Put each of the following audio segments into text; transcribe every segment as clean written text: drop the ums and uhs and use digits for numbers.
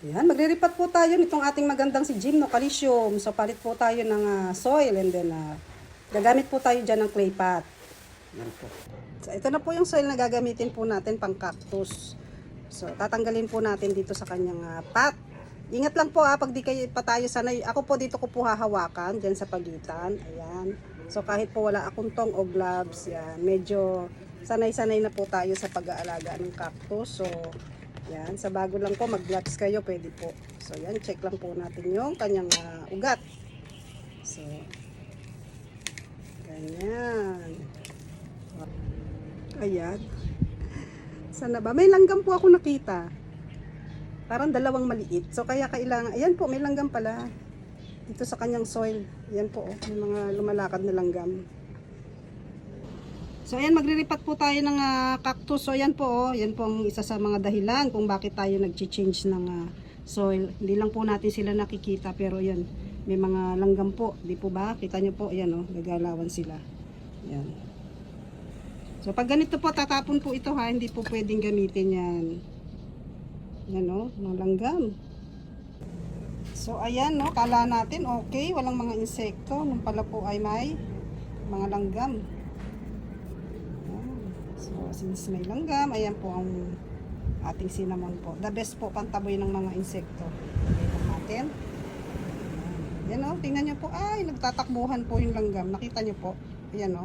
Ayan, magre-repat po tayo nitong ating magandang si Gymno Calcium. So, palit po tayo ng soil and then gagamit po tayo dyan ng clay pot. Ayan po. So, ito na po yung soil na gagamitin po natin pang cactus. So, tatanggalin po natin dito sa kanyang pot. Ingat lang po pag di kayo pa tayo sanay. Ako po dito ko po hahawakan dyan sa pagitan. Ayan. So, kahit po wala akong tong o gloves, yan, medyo sanay-sanay na po tayo sa pag-aalaga ng cactus. So, yan, sa bago lang po mag-gloves kayo, pwede po. So yan, check lang po natin yung kanyang ugat. So, ganyan. Ayan. Sana ba? May langgam po ako nakita. Parang dalawang maliit. So kaya kailangan, ayan po, may langgam pala. Dito sa kanyang soil. Ayan po, may mga lumalakad na langgam. So ayan, magre-repat po tayo ng cactus. So ayan po, yan po ang isa sa mga dahilan kung bakit tayo nag-change ng soil. Hindi lang po natin sila nakikita, pero yan, may mga langgam po. Di po ba? Kita nyo po, ayan gagalawan sila. Yan. So pag ganito po, tatapon po ito hindi po pwedeng gamitin yan. Yan mga langgam. So ayan kala natin okay, walang mga insekto. Nung pala po ay may mga langgam. So, since may langgam, ayan po ang ating cinnamon po. The best po pantaboy ng mga insekto. Ayan natin. Ayan tingnan nyo po. Ay, nagtatakbuhan po yung langgam. Nakita nyo po. Ayan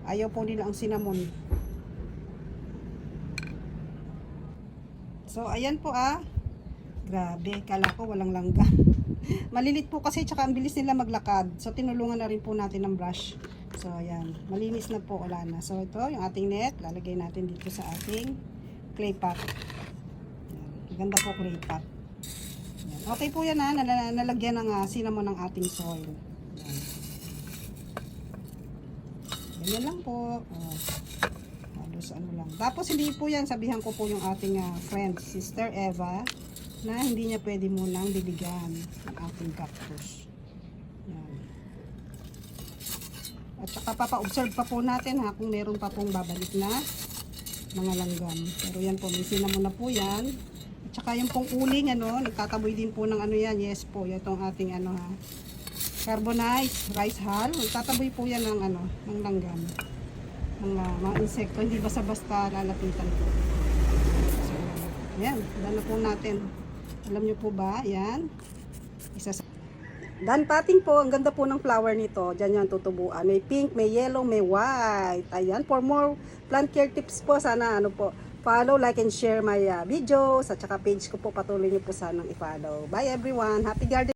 ayaw po nila ang cinnamon. So, ayan po Grabe, kala ko walang langgam. Malilit po kasi, tsaka ang bilis nila maglakad. So, tinulungan na rin po natin ng brush. So, ayan. Malinis na po. Wala na. So, ito, yung ating net. Lalagay natin dito sa ating clay pot. Ayan. Ganda po clay pot. Ayan. Okay po yan nalagyan ng cinnamon ng ating soil. Ayan. Ganyan lang po. Halos lang. Tapos, hindi po yan. Sabihan ko po yung ating friend, Sister Eva, na hindi niya pwede munang diligan ng ating cactus. Ayan. At saka papa-observe pa po natin kung meron pa pong babalik na mga langgam. Pero yan po, may cinnamon na po yan. At saka yung pong uling, nagtataboy din po ng yan. Yes po, yan itong ating carbonized rice hull. Nagtataboy po yan ng ng langgam. Ng mga insekto, hindi basta-basta lalapitan po. So, yan, dala po natin. Alam nyo po ba, yan. Dan potting po, ang ganda po ng flower nito. Diyan yan tutubuan. May pink, may yellow, may white. Ayan, for more plant care tips po, sana follow, like, and share my videos. At saka page ko po, patuloy nyo po sanang i-follow. Bye everyone, happy garden!